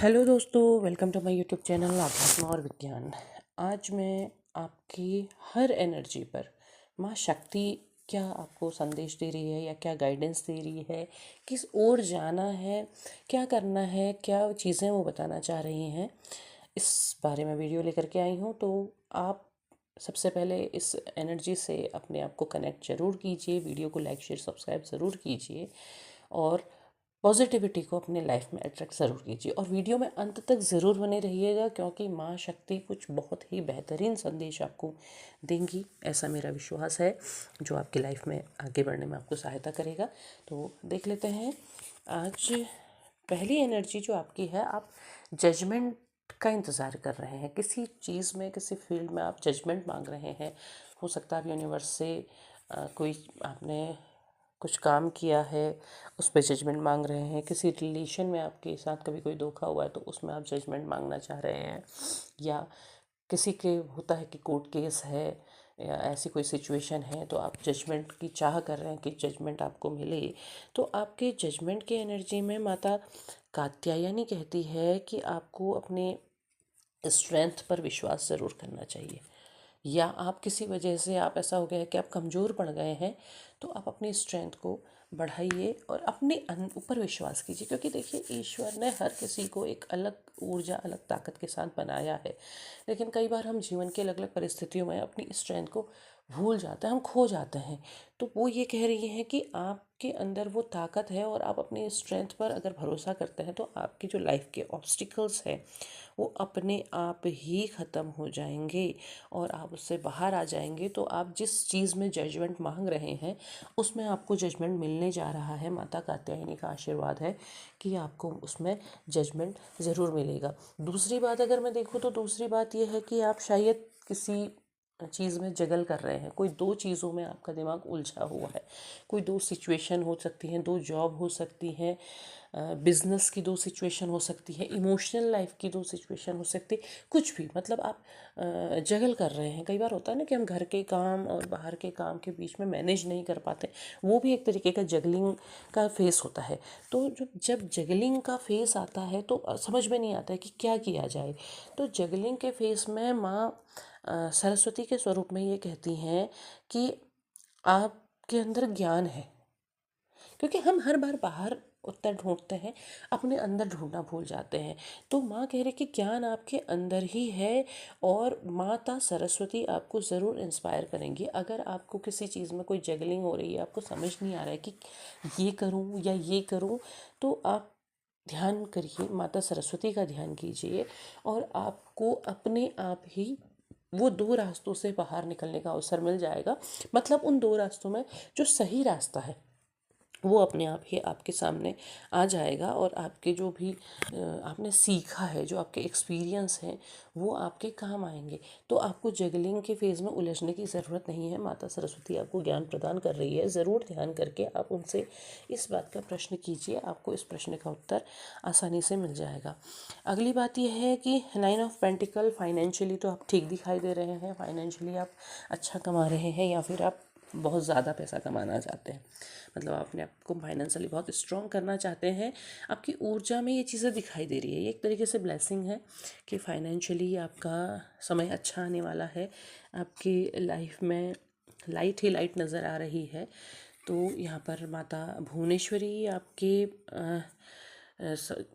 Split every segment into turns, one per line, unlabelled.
Hello दोस्तों, welcome to my YouTube channel आध्यात्म और विज्ञान। आज मैं आपकी हर एनर्जी पर माँ शक्ति क्या आपको संदेश दे रही है या क्या गाइडेंस दे रही है, किस ओर जाना है, क्या करना है, क्या चीज़ें वो बताना चाह रही हैं, इस बारे में वीडियो लेकर के आई हूँ। तो आप सबसे पहले इस एनर्जी से अपने आप को कनेक्ट ज़रूर कीजिए, वीडियो को लाइक शेयर सब्सक्राइब ज़रूर कीजिए और पॉजिटिविटी को अपने लाइफ में अट्रैक्ट ज़रूर कीजिए और वीडियो में अंत तक ज़रूर बने रहिएगा, क्योंकि माँ शक्ति कुछ बहुत ही बेहतरीन संदेश आपको देंगी, ऐसा मेरा विश्वास है, जो आपकी लाइफ में आगे बढ़ने में आपको सहायता करेगा। तो देख लेते हैं। आज पहली एनर्जी जो आपकी है, आप जजमेंट का इंतज़ार कर रहे हैं, किसी चीज़ में किसी फील्ड में आप जजमेंट मांग रहे हैं। हो सकता है आप यूनिवर्स से कोई आपने कुछ काम किया है, उस पर जजमेंट मांग रहे हैं। किसी रिलेशन में आपके साथ कभी कोई धोखा हुआ है तो उसमें आप जजमेंट मांगना चाह रहे हैं, या किसी के होता है कि कोर्ट केस है या ऐसी कोई सिचुएशन है तो आप जजमेंट की चाह कर रहे हैं कि जजमेंट आपको मिले। तो आपके जजमेंट की एनर्जी में माता कात्यायनी कहती है कि आपको अपने स्ट्रेंथ पर विश्वास ज़रूर करना चाहिए, या आप किसी वजह से आप ऐसा हो गया है कि आप कमज़ोर पड़ गए हैं, तो आप अपनी स्ट्रेंथ को बढ़ाइए और अपने ऊपर विश्वास कीजिए, क्योंकि देखिए ईश्वर ने हर किसी को एक अलग ऊर्जा अलग ताकत के साथ बनाया है। लेकिन कई बार हम जीवन के अलग अलग परिस्थितियों में अपनी स्ट्रेंथ को भूल जाते हैं, हम खो जाते हैं। तो वो ये कह रही हैं कि आपके अंदर वो ताकत है और आप अपनी स्ट्रेंथ पर अगर भरोसा करते हैं तो आपकी जो लाइफ के ऑब्स्टिकल्स हैं वो अपने आप ही ख़त्म हो जाएंगे और आप उससे बाहर आ जाएंगे। तो आप जिस चीज़ में जजमेंट मांग रहे हैं उसमें आपको जजमेंट मिलने जा रहा है। माता कात्यायनी का आशीर्वाद है कि आपको उसमें जजमेंट ज़रूर मिलेगा। दूसरी बात अगर मैं देखूँ तो दूसरी बात यह है कि आप शायद किसी चीज़ में जगल कर रहे हैं, कोई दो चीज़ों में आपका दिमाग उलझा हुआ है। कोई दो सिचुएशन हो सकती हैं, दो जॉब हो सकती हैं, बिजनेस की दो सिचुएशन हो सकती है, इमोशनल लाइफ की दो सिचुएशन हो सकती है, कुछ भी, मतलब आप जगल कर रहे हैं। कई बार होता है ना कि हम घर के काम और बाहर के काम के बीच में मैनेज नहीं कर पाते, वो भी एक तरीके का जगलिंग का फेस होता है। तो जब जगलिंग का फेस आता है तो समझ में नहीं आता है कि क्या किया जाए। तो जगलिंग के फेस में माँ सरस्वती के स्वरूप में ये कहती हैं कि आपके अंदर ज्ञान है, क्योंकि हम हर बार बाहर उत्तर ढूंढते हैं, अपने अंदर ढूंढना भूल जाते हैं। तो माँ कह रही कि ज्ञान आपके अंदर ही है और माता सरस्वती आपको ज़रूर इंस्पायर करेंगी। अगर आपको किसी चीज़ में कोई जगलिंग हो रही है, आपको समझ नहीं आ रहा है कि ये करूँ या ये करूँ, तो आप ध्यान करिए, माता सरस्वती का ध्यान कीजिए और आपको अपने आप ही वो दो रास्तों से बाहर निकलने का अवसर मिल जाएगा। मतलब उन दो रास्तों में जो सही रास्ता है वो अपने आप ही आपके सामने आ जाएगा और आपके जो भी आपने सीखा है, जो आपके एक्सपीरियंस हैं, वो आपके काम आएंगे। तो आपको जगलिंग के फेज़ में उलझने की ज़रूरत नहीं है। माता सरस्वती आपको ज्ञान प्रदान कर रही है। ज़रूर ध्यान करके आप उनसे इस बात का प्रश्न कीजिए, आपको इस प्रश्न का उत्तर आसानी से मिल जाएगा। अगली बात यह है कि 9 ऑफ पेंटिकल, फाइनेंशियली तो आप ठीक दिखाई दे रहे हैं, फाइनेंशियली आप अच्छा कमा रहे हैं या फिर आप बहुत ज़्यादा पैसा कमाना चाहते हैं, मतलब आप अपने आप को फाइनेंशियली बहुत स्ट्रॉन्ग करना चाहते हैं। आपकी ऊर्जा में ये चीज़ें दिखाई दे रही है। ये एक तरीके से ब्लेसिंग है कि फाइनेंशियली आपका समय अच्छा आने वाला है। आपकी लाइफ में लाइट ही लाइट नज़र आ रही है। तो यहाँ पर माता भुवनेश्वरी आपके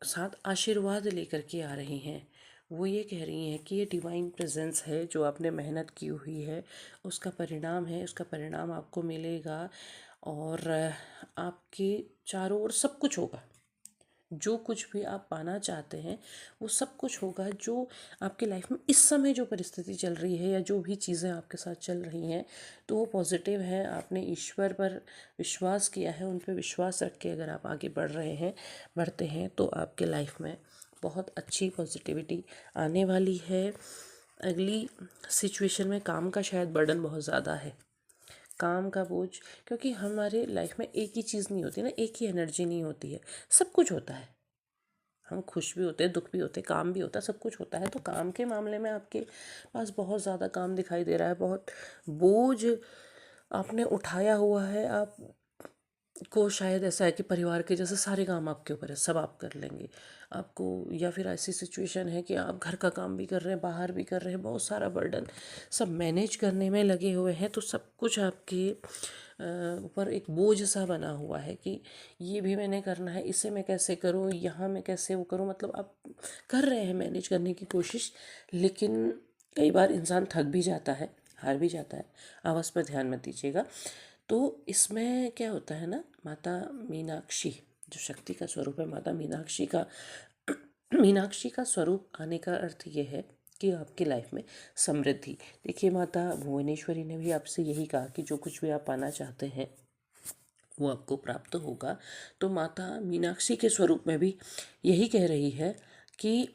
साथ आशीर्वाद लेकर के आ रही हैं। वो ये कह रही हैं कि ये डिवाइन प्रेजेंस है, जो आपने मेहनत की हुई है उसका परिणाम है, उसका परिणाम आपको मिलेगा और आपके चारों ओर सब कुछ होगा। जो कुछ भी आप पाना चाहते हैं वो सब कुछ होगा। जो आपकी लाइफ में इस समय जो परिस्थिति चल रही है या जो भी चीज़ें आपके साथ चल रही हैं तो वो पॉजिटिव है। आपने ईश्वर पर विश्वास किया है, उन पर विश्वास रख के अगर आप आगे बढ़ रहे हैं, बढ़ते हैं, तो आपके लाइफ में बहुत अच्छी पॉजिटिविटी आने वाली है। अगली सिचुएशन में काम का शायद बर्डन बहुत ज़्यादा है, काम का बोझ, क्योंकि हमारे लाइफ में एक ही चीज़ नहीं होती ना, एक ही एनर्जी नहीं होती है, सब कुछ होता है। हम खुश भी होते हैं, दुख भी होते हैं, काम भी होता है, सब कुछ होता है। तो काम के मामले में आपके पास बहुत ज़्यादा काम दिखाई दे रहा है, बहुत बोझ आपने उठाया हुआ है। आप को शायद ऐसा है कि परिवार के जैसे सारे काम आपके ऊपर है, सब आप कर लेंगे आपको, या फिर ऐसी सिचुएशन है कि आप घर का काम भी कर रहे हैं, बाहर भी कर रहे हैं, बहुत सारा बर्डन सब मैनेज करने में लगे हुए हैं, तो सब कुछ आपके ऊपर एक बोझ सा बना हुआ है कि ये भी मैंने करना है, इसे मैं कैसे करूँ, यहाँ मैं कैसे वो करूँ। मतलब आप कर रहे हैं मैनेज करने की कोशिश, लेकिन कई बार इंसान थक भी जाता है, हार भी जाता है। आवाज़ पर ध्यान मत दीजिएगा। तो इसमें क्या होता है ना, माता मीनाक्षी जो शक्ति का स्वरूप है, माता मीनाक्षी का मीनाक्षी का स्वरूप आने का अर्थ ये है कि आपकी लाइफ में समृद्धि। देखिए, माता भुवनेश्वरी ने भी आपसे यही कहा कि जो कुछ भी आप पाना चाहते हैं वो आपको प्राप्त होगा। तो माता मीनाक्षी के स्वरूप में भी यही कह रही है कि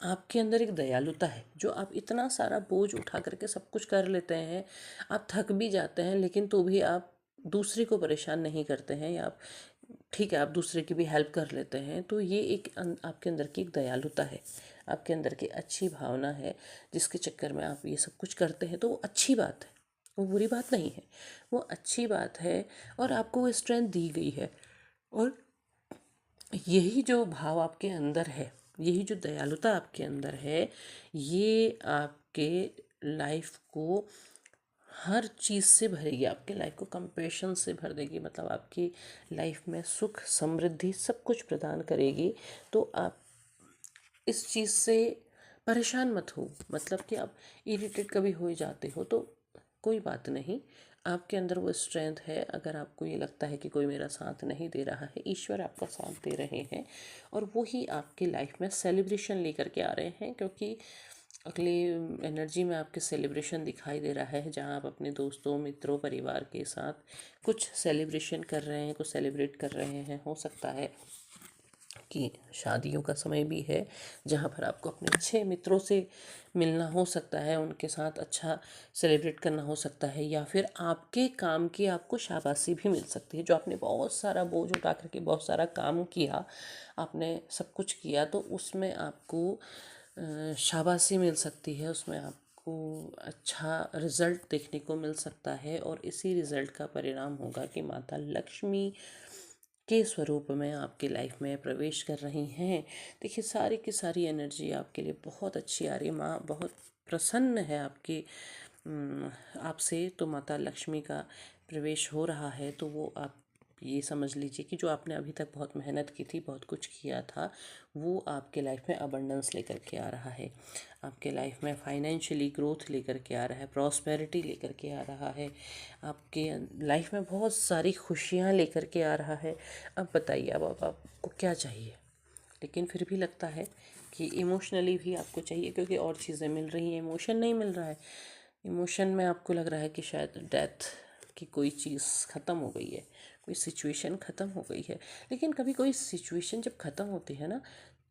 आपके अंदर एक दयालुता है, जो आप इतना सारा बोझ उठा करके सब कुछ कर लेते हैं, आप थक भी जाते हैं, लेकिन तो भी आप दूसरे को परेशान नहीं करते हैं, या आप ठीक है आप दूसरे की भी हेल्प कर लेते हैं। तो ये एक आपके अंदर की एक दयालुता है, आपके अंदर की अच्छी भावना है, जिसके चक्कर में आप ये सब कुछ करते हैं। तो वो अच्छी बात है, वो बुरी बात नहीं है, वो अच्छी बात है, और आपको वो स्ट्रेंथ दी गई है। और यही जो भाव आपके अंदर है, यही जो दयालुता आपके अंदर है, ये आपके लाइफ को हर चीज़ से भरेगी, आपके लाइफ को कंपैशन से भर देगी। मतलब आपकी लाइफ में सुख समृद्धि सब कुछ प्रदान करेगी। तो आप इस चीज़ से परेशान मत हो, मतलब कि आप इरिटेट कभी हो ही जाते हो तो कोई बात नहीं, आपके अंदर वो स्ट्रेंथ है। अगर आपको ये लगता है कि कोई मेरा साथ नहीं दे रहा है, ईश्वर आपका साथ दे रहे हैं, और वो ही आपकी लाइफ में सेलिब्रेशन लेकर के आ रहे हैं। क्योंकि अगले एनर्जी में आपके सेलिब्रेशन दिखाई दे रहा है, जहाँ आप अपने दोस्तों मित्रों परिवार के साथ कुछ सेलिब्रेशन कर रहे हैं, कुछ सेलिब्रेट कर रहे हैं। हो सकता है कि शादियों का समय भी है, जहाँ पर आपको अपने अच्छे मित्रों से मिलना हो सकता है, उनके साथ अच्छा सेलिब्रेट करना हो सकता है, या फिर आपके काम की आपको शाबाशी भी मिल सकती है। जो आपने बहुत सारा बोझ उठा करके बहुत सारा काम किया, आपने सब कुछ किया, तो उसमें आपको शाबाशी मिल सकती है, उसमें आपको अच्छा रिज़ल्ट देखने को मिल सकता है। और इसी रिज़ल्ट का परिणाम होगा कि माता लक्ष्मी के स्वरूप में आपकी लाइफ में प्रवेश कर रही हैं। देखिए, सारी की सारी एनर्जी आपके लिए बहुत अच्छी आ रही है। माँ बहुत प्रसन्न है आपकी आपसे। तो माता लक्ष्मी का प्रवेश हो रहा है, तो वो आप ये समझ लीजिए कि जो आपने अभी तक बहुत मेहनत की थी, बहुत कुछ किया था, वो आपके लाइफ में अबंडेंस लेकर के आ रहा है, आपके लाइफ में फाइनेंशियली ग्रोथ लेकर के आ रहा है, प्रॉस्पेरिटी लेकर के आ रहा है, आपके लाइफ में बहुत सारी खुशियाँ लेकर के आ रहा है। अब बताइए, अब आपको क्या चाहिए? लेकिन फिर भी लगता है कि इमोशनली भी आपको चाहिए, क्योंकि और चीज़ें मिल रही हैं, इमोशन नहीं मिल रहा है। इमोशन में आपको लग रहा है कि शायद डेथ की कोई चीज़ ख़त्म हो गई है, कोई सिचुएशन ख़त्म हो गई है। लेकिन कभी कोई सिचुएशन जब ख़त्म होती है ना,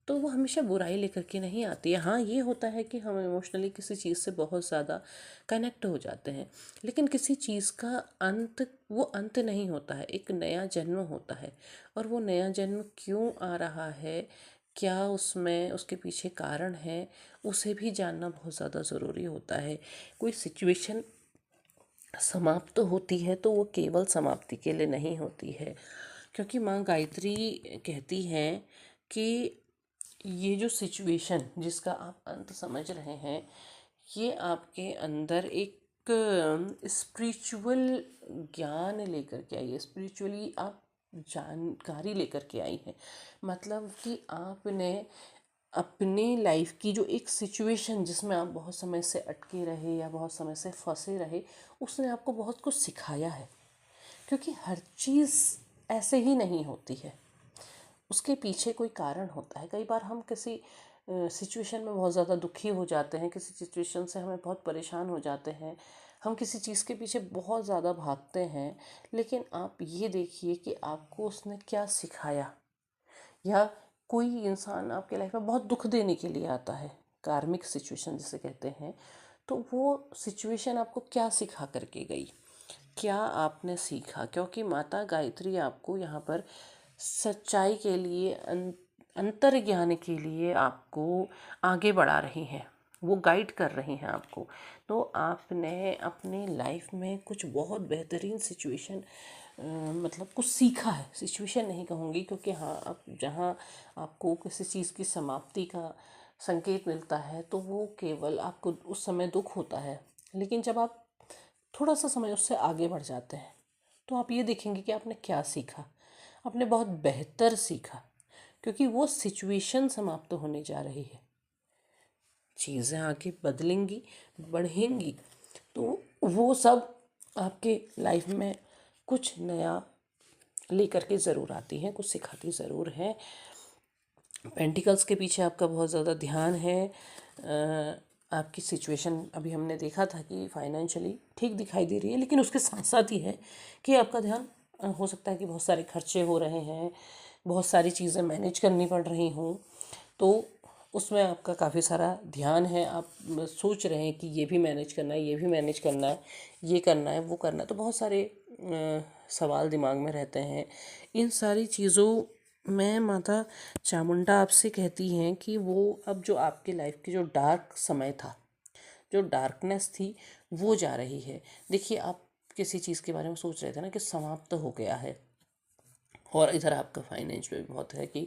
तो वो हमेशा बुराई लेकर के नहीं आती है। हाँ, ये होता है कि हम इमोशनली किसी चीज़ से बहुत ज़्यादा कनेक्ट हो जाते हैं, लेकिन किसी चीज़ का अंत, वो अंत नहीं होता है, एक नया जन्म होता है। और वो नया जन्म क्यों आ रहा है, क्या उसमें उसके पीछे कारण है, उसे भी जानना बहुत ज़्यादा ज़रूरी होता है। कोई सिचुएशन समाप्त होती है तो वो केवल समाप्ति के लिए नहीं होती है, क्योंकि माँ गायत्री कहती हैं कि ये जो सिचुएशन जिसका आप अंत समझ रहे हैं, ये आपके अंदर एक स्पिरिचुअल ज्ञान लेकर के आई है, स्पिरिचुअली आप जानकारी लेकर के आई है। मतलब कि आपने अपनी लाइफ की जो एक सिचुएशन जिसमें आप बहुत समय से अटके रहे या बहुत समय से फंसे रहे, उसने आपको बहुत कुछ सिखाया है। क्योंकि हर चीज़ ऐसे ही नहीं होती है, उसके पीछे कोई कारण होता है। कई बार हम किसी सिचुएशन में बहुत ज़्यादा दुखी हो जाते हैं, किसी सिचुएशन से हमें बहुत परेशान हो जाते हैं, हम किसी चीज़ के पीछे बहुत ज़्यादा भागते हैं। लेकिन आप ये देखिए कि आपको उसने क्या सिखाया। या कोई इंसान आपके लाइफ में बहुत दुख देने के लिए आता है, कार्मिक सिचुएशन जिसे कहते हैं, तो वो सिचुएशन आपको क्या सिखा करके गई, क्या आपने सीखा? क्योंकि माता गायत्री आपको यहाँ पर सच्चाई के लिए, अंतर ज्ञान के लिए आपको आगे बढ़ा रही हैं, वो गाइड कर रही हैं आपको। तो आपने अपनी लाइफ में कुछ बहुत बेहतरीन सिचुएशन मतलब कुछ सीखा है, सिचुएशन नहीं कहूँगी, क्योंकि हाँ आप जहाँ आपको किसी चीज़ की समाप्ति का संकेत मिलता है तो वो केवल आपको उस समय दुख होता है, लेकिन जब आप थोड़ा सा समय उससे आगे बढ़ जाते हैं तो आप ये देखेंगे कि आपने क्या सीखा। आपने बहुत बेहतर सीखा, क्योंकि वो सिचुएशन समाप्त होने जा रही है, चीज़ें आगे बदलेंगी, बढ़ेंगी, तो वो सब आपके लाइफ में कुछ नया लेकर के ज़रूर आती हैं, कुछ सिखाती ज़रूर हैं। पेंटिकल्स के पीछे आपका बहुत ज़्यादा ध्यान है। आपकी सिचुएशन अभी हमने देखा था कि फाइनेंशियली ठीक दिखाई दे रही है, लेकिन उसके साथ साथ ही है कि आपका ध्यान हो सकता है कि बहुत सारे खर्चे हो रहे हैं, बहुत सारी चीज़ें मैनेज करनी पड़ रही हों, तो उसमें आपका काफ़ी सारा ध्यान है। आप सोच रहे हैं कि ये भी मैनेज करना है, ये भी मैनेज करना है, ये करना है, वो करना है, तो बहुत सारे सवाल दिमाग में रहते हैं। इन सारी चीज़ों में माता चामुंडा आपसे कहती हैं कि वो अब जो आपके लाइफ की जो डार्क समय था, जो डार्कनेस थी, वो जा रही है। देखिए, आप किसी चीज़ के बारे में सोच रहे थे ना कि समाप्त हो गया है, और इधर आपका फाइनेंस में भी बहुत है कि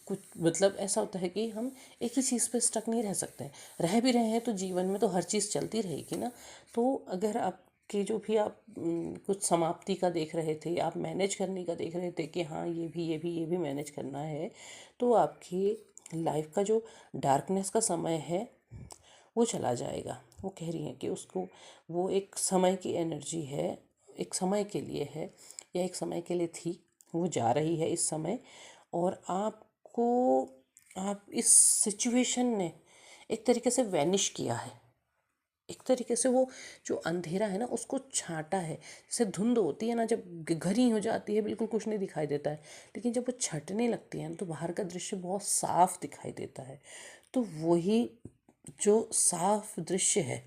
कुछ मतलब ऐसा होता है कि हम एक ही चीज़ पे स्टक नहीं रह सकते हैं। रह भी रहे हैं तो जीवन में तो हर चीज़ चलती रहेगी ना। तो अगर आपके जो भी आप कुछ समाप्ति का देख रहे थे, आप मैनेज करने का देख रहे थे कि हाँ ये भी मैनेज करना है, तो आपकी लाइफ का जो डार्कनेस का समय है वो चला जाएगा। वो कह रही हैं कि उसको, वो एक समय की एनर्जी है, एक समय के लिए है या एक समय के लिए थी, वो जा रही है इस समय। और आपको, आप इस सिचुएशन ने एक तरीके से वैनिश किया है, एक तरीके से वो जो अंधेरा है ना उसको छांटा है। जैसे धुंध होती है ना, जब घनी हो जाती है बिल्कुल कुछ नहीं दिखाई देता है, लेकिन जब वो छटने लगती है ना तो बाहर का दृश्य बहुत साफ दिखाई देता है। तो वही जो साफ दृश्य है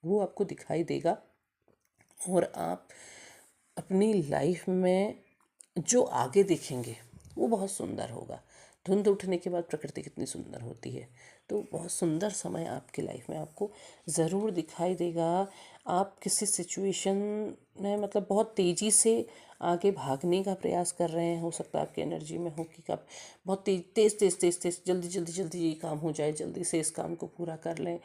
वो आपको दिखाई देगा, और आप अपनी लाइफ में जो आगे देखेंगे वो बहुत सुंदर होगा। धुंध उठने के बाद प्रकृति कितनी सुंदर होती है, तो बहुत सुंदर समय आपकी लाइफ में आपको ज़रूर दिखाई देगा। आप किसी सिचुएशन में मतलब बहुत तेज़ी से आगे भागने का प्रयास कर रहे हैं, हो सकता है आपकी एनर्जी में हो कि कब बहुत तेज तेज तेज तेज तेज जल्दी जल्दी जल्दी ये काम हो जाए, जल्दी से इस काम को पूरा कर लें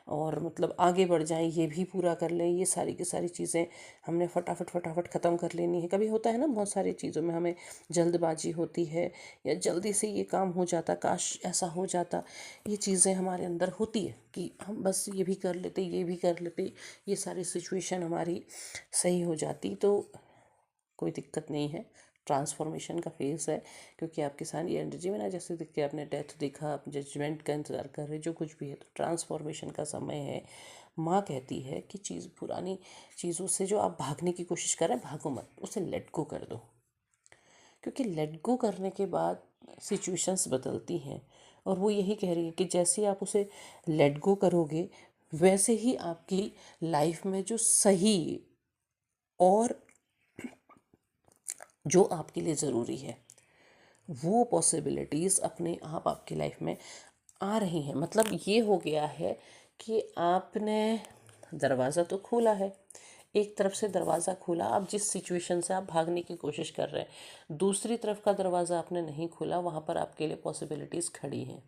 और मतलब आगे बढ़ जाएं, ये भी पूरा कर लें, ये सारी की सारी चीज़ें हमने फटाफट फटाफट ख़त्म कर लेनी है। कभी होता है ना, बहुत सारी चीज़ों में हमें जल्दबाजी होती है, या जल्दी से ये काम हो जाता, काश ऐसा हो जाता, ये चीज़ें हमारे अंदर होती है कि हम बस ये भी कर लेते, ये भी कर लेते, ये सारी सिचुएशन हमारी सही हो जाती, तो कोई दिक्कत नहीं है। ट्रांसफॉर्मेशन का फेज़ है, क्योंकि आपकी सारी एनर्जी में ना, जैसे देखिए आपने डेथ देखा, आप जजमेंट का इंतज़ार कर रहे, जो कुछ भी है, तो ट्रांसफॉर्मेशन का समय है। माँ कहती है कि चीज़, पुरानी चीज़ों से जो आप भागने की कोशिश कर रहे हैं, भागो मत, उसे लेट गो कर दो, क्योंकि लेट गो करने के बाद सिचुएशंस बदलती हैं। और वो यही कह रही है कि जैसे आप उसे लेट गो करोगे, वैसे ही आपकी लाइफ में जो सही और जो आपके लिए ज़रूरी है वो पॉसिबिलिटीज़ अपने आप आपकी लाइफ में आ रही हैं। मतलब ये हो गया है कि आपने दरवाज़ा तो खोला है, एक तरफ से दरवाज़ा खोला, आप जिस सिचुएशन से आप भागने की कोशिश कर रहे हैं, दूसरी तरफ का दरवाज़ा आपने नहीं खोला, वहाँ पर आपके लिए पॉसिबिलिटीज़ खड़ी हैं,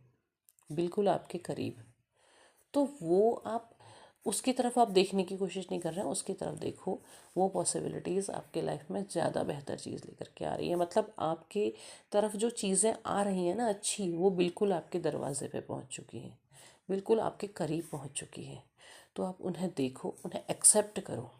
बिल्कुल आपके करीब। तो वो आप उसकी तरफ आप देखने की कोशिश नहीं कर रहे हैं, उसकी तरफ देखो। वो पॉसिबिलिटीज़ आपके लाइफ में ज़्यादा बेहतर चीज़ लेकर के आ रही है। मतलब आपके तरफ जो चीज़ें आ रही हैं ना अच्छी, वो बिल्कुल आपके दरवाजे पे पहुंच चुकी हैं, बिल्कुल आपके करीब पहुंच चुकी हैं। तो आप उन्हें देखो, उन्हें एक्सेप्ट करो।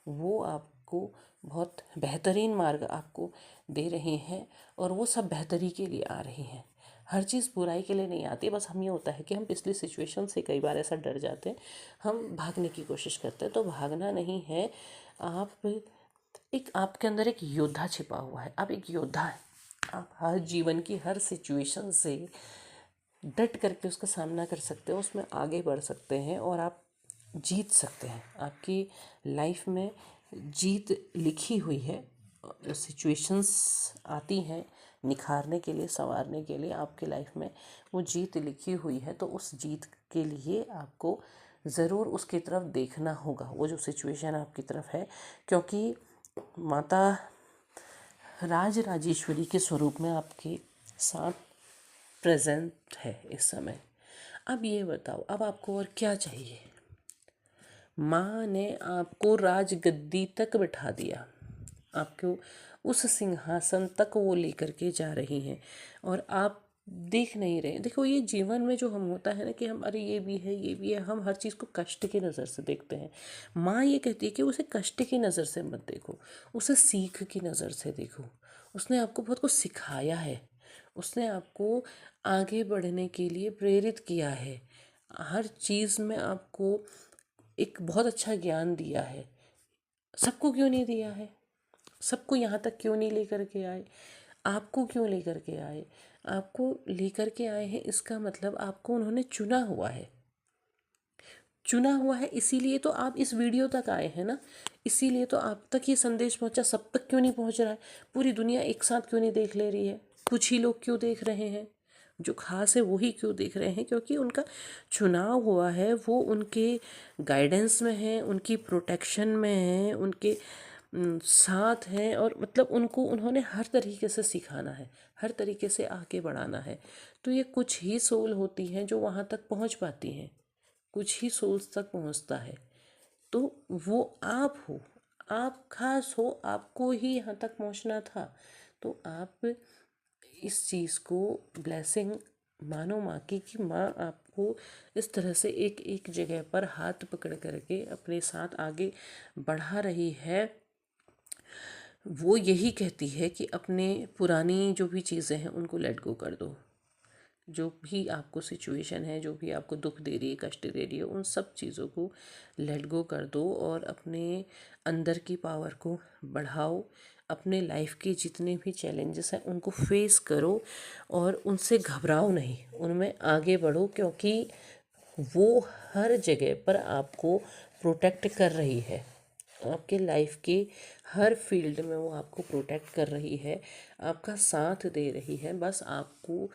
वो आपको बहुत बेहतरीन मार्ग आपको दे रहे हैं, और वो सब बेहतरी के लिए आ रही हैं। हर चीज़ बुराई के लिए नहीं आती। बस हम, ये होता है कि हम पिछली सिचुएशन से कई बार ऐसा डर जाते हैं, हम भागने की कोशिश करते हैं। तो भागना नहीं है, आप एक, आपके अंदर एक योद्धा छिपा हुआ है, आप एक योद्धा हैं। आप हर जीवन की हर सिचुएशन से डट करके उसका सामना कर सकते हो, उसमें आगे बढ़ सकते हैं, और आप जीत सकते हैं। आपकी लाइफ में जीत लिखी हुई है। सिचुएशंस आती हैं निखारने के लिए, संवारने के लिए, आपकी लाइफ में वो जीत लिखी हुई है। तो उस जीत के लिए आपको ज़रूर उसकी तरफ देखना होगा, वो जो सिचुएशन आपकी तरफ है। क्योंकि माता राजराजेश्वरी के स्वरूप में आपके साथ प्रेजेंट है इस समय। अब ये बताओ, अब आपको और क्या चाहिए। माँ ने आपको राजगद्दी तक बिठा दिया, आपको उस सिंहासन तक वो लेकर के जा रही हैं और आप देख नहीं रहे। देखो, ये जीवन में जो हम होता है ना कि हम, अरे ये भी है ये भी है, हम हर चीज़ को कष्ट की नज़र से देखते हैं। माँ ये कहती है कि उसे कष्ट की नज़र से मत देखो, उसे सीख की नज़र से देखो। उसने आपको बहुत कुछ सिखाया है, उसने आपको आगे बढ़ने के लिए प्रेरित किया है, हर चीज़ में आपको एक बहुत अच्छा ज्ञान दिया है। सबको क्यों नहीं दिया है? सबको यहाँ तक क्यों नहीं लेकर के आए? आपको क्यों लेकर के आए? आपको लेकर के आए हैं, इसका मतलब आपको उन्होंने चुना हुआ है। चुना हुआ है, इसीलिए तो आप इस वीडियो तक आए हैं ना, इसीलिए तो आप तक ये संदेश पहुंचा। सब तक क्यों नहीं पहुंच रहा है? पूरी दुनिया एक साथ क्यों नहीं देख ले रही है? कुछ ही लोग क्यों देख रहे हैं? जो खास है वही क्यों देख रहे हैं? क्योंकि उनका चुनाव हुआ है, वो उनके गाइडेंस में है, उनकी प्रोटेक्शन में है, उनके साथ हैं, और मतलब उनको उन्होंने हर तरीके से सिखाना है, हर तरीके से आगे बढ़ाना है। तो ये कुछ ही सोल होती हैं जो वहाँ तक पहुँच पाती हैं, कुछ ही सोल्स तक पहुँचता है। तो वो आप हो, आप खास हो, आपको ही यहाँ तक पहुँचना था। तो आप इस चीज़ को ब्लेसिंग मानो माँ की, कि माँ आपको इस तरह से एक एक जगह पर हाथ पकड़ करके अपने साथ आगे बढ़ा रही है। वो यही कहती है कि अपने पुरानी जो भी चीज़ें हैं उनको लेट गो कर दो। जो भी आपको सिचुएशन है, जो भी आपको दुख दे रही है, कष्ट दे रही है, उन सब चीज़ों को लेट गो कर दो और अपने अंदर की पावर को बढ़ाओ। अपने लाइफ के जितने भी चैलेंजेस हैं उनको फेस करो और उनसे घबराओ नहीं, उनमें आगे बढ़ो, क्योंकि वो हर जगह पर आपको प्रोटेक्ट कर रही है। आपके लाइफ के हर फील्ड में वो आपको प्रोटेक्ट कर रही है, आपका साथ दे रही है। बस आपको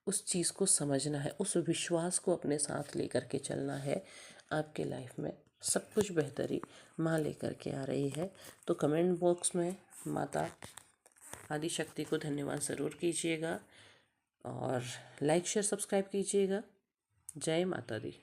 उस चीज़ को समझना है, उस विश्वास को अपने साथ लेकर के चलना है। आपके लाइफ में सब कुछ बेहतरी माँ लेकर के आ रही है। तो कमेंट बॉक्स में माता आदिशक्ति को धन्यवाद ज़रूर कीजिएगा और लाइक शेयर सब्सक्राइब कीजिएगा। जय माता दी।